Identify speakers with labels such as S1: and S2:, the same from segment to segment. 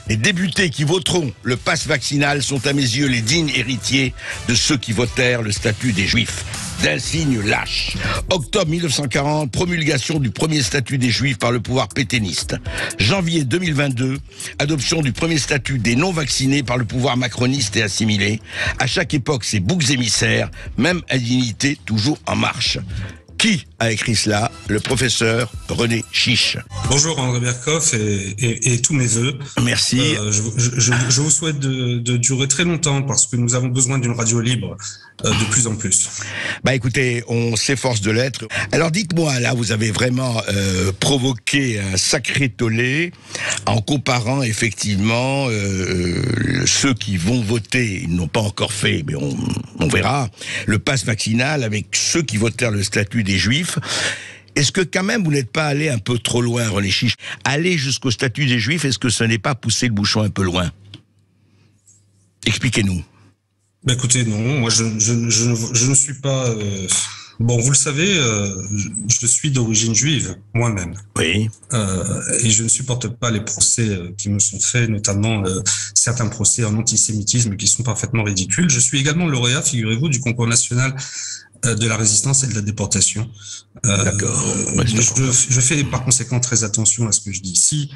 S1: Les députés qui voteront le pass vaccinal sont à mes yeux les dignes héritiers de ceux qui votèrent le statut des Juifs. D'insigne lâche. Octobre 1940, promulgation du premier statut des Juifs par le pouvoir pétainiste. Janvier 2022, adoption du premier statut des non-vaccinés par le pouvoir macroniste et assimilé. À chaque époque, ces boucs émissaires, même indignité toujours en marche. Qui a écrit cela? Le professeur René Chiche.
S2: Bonjour André Berkoff et tous mes vœux.
S1: Merci.
S2: Je vous souhaite de durer très longtemps parce que nous avons besoin d'une radio libre de plus en plus.
S1: Écoutez, on s'efforce de l'être. Alors dites-moi, là, vous avez vraiment provoqué un sacré tollé en comparant effectivement ceux qui vont voter, ils n'ont pas encore fait, mais on verra, le pass vaccinal avec ceux qui votèrent le statut des Juifs. Est-ce que quand même vous n'êtes pas allé un peu trop loin, René Chiche? Aller jusqu'au statut des Juifs, est-ce que ce n'est pas pousser le bouchon un peu loin? Expliquez-nous.
S2: Écoutez, non, moi je ne suis pas... Bon, vous le savez, je suis d'origine juive, moi-même.
S1: Oui.
S2: Et je ne supporte pas les procès qui me sont faits, notamment certains procès en antisémitisme qui sont parfaitement ridicules. Je suis également lauréat, figurez-vous, du concours national de la résistance et de la déportation.
S1: D'accord.
S2: Je fais par conséquent très attention à ce que je dis ici.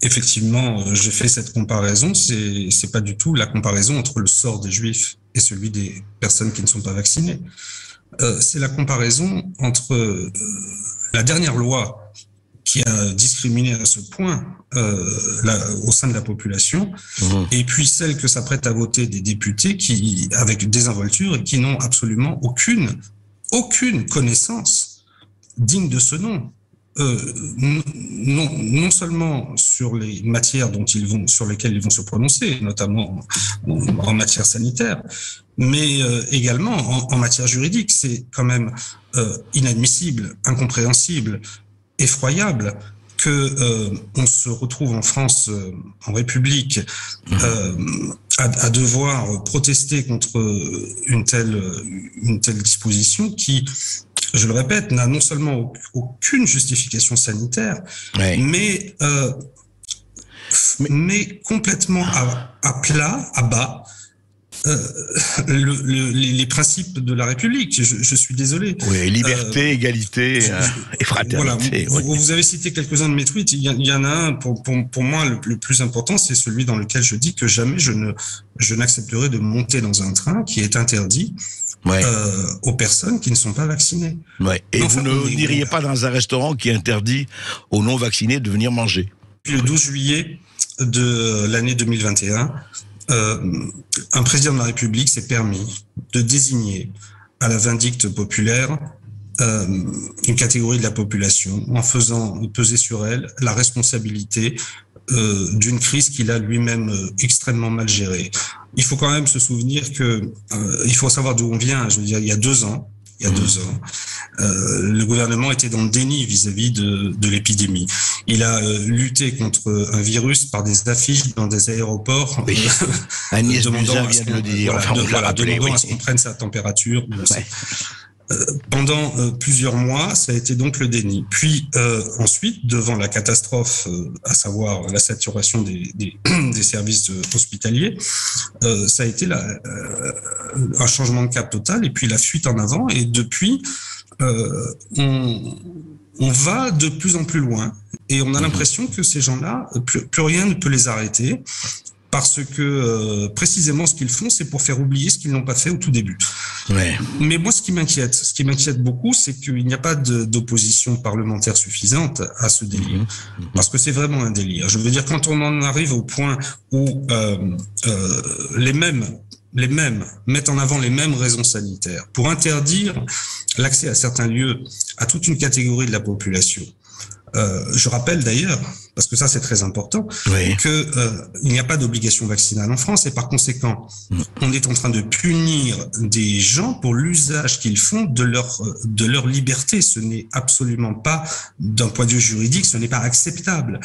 S2: Effectivement, je fais cette comparaison. C'est pas du tout la comparaison entre le sort des Juifs et celui des personnes qui ne sont pas vaccinées. C'est la comparaison entre la dernière loi qui a discriminé à ce point au sein de la population, et puis celle que s'apprêtent à voter des députés qui, avec désinvolture, et qui n'ont absolument aucune connaissance digne de ce nom. Non seulement sur les matières sur lesquelles ils vont se prononcer, notamment en matière sanitaire, mais également en matière juridique. C'est quand même inadmissible, incompréhensible, effroyable que on se retrouve en France, en République, à devoir protester contre une telle disposition qui, je le répète, n'a non seulement aucune justification sanitaire, mais complètement à plat, à bas, les principes de la République. Je suis désolé.
S1: Oui, liberté, égalité et fraternité.
S2: Voilà, vous avez cité quelques-uns de mes tweets. Il y en a un, pour moi, le plus important, c'est celui dans lequel je dis que jamais je n'accepterai de monter dans un train qui est interdit aux personnes qui ne sont pas vaccinées.
S1: Et enfin, vous n'iriez pas dans un restaurant qui interdit aux non-vaccinés de venir manger.
S2: Depuis le 12 juillet de l'année 2021, un président de la République s'est permis de désigner à la vindicte populaire une catégorie de la population en faisant peser sur elle la responsabilité d'une crise qu'il a lui-même extrêmement mal gérée. Il faut quand même se souvenir que il faut savoir d'où on vient. Je veux dire, il y a 2 ans, le gouvernement était dans le déni vis-à-vis de l'épidémie. Il a lutté contre un virus par des affiches dans des aéroports,
S1: Agnès Buzyn vient de le dire.
S2: Demandant à ce qu'on prenne sa température. Pendant plusieurs mois, ça a été donc le déni. Puis ensuite, devant la catastrophe, à savoir la saturation des services hospitaliers, ça a été un changement de cap total et puis la fuite en avant. Et depuis, on va de plus en plus loin et on a l'impression que ces gens-là, plus rien ne peut les arrêter. Parce que précisément ce qu'ils font, c'est pour faire oublier ce qu'ils n'ont pas fait au tout début. Mais moi, ce qui m'inquiète beaucoup, c'est qu'il n'y a pas d'opposition parlementaire suffisante à ce délire. Parce que c'est vraiment un délire. Je veux dire, quand on en arrive au point où les mêmes mettent en avant les mêmes raisons sanitaires pour interdire l'accès à certains lieux à toute une catégorie de la population. Je rappelle d'ailleurs, parce que ça c'est très important, que il n'y a pas d'obligation vaccinale en France et par conséquent, on est en train de punir des gens pour l'usage qu'ils font de leur liberté. Ce n'est absolument pas, d'un point de vue juridique, ce n'est pas acceptable.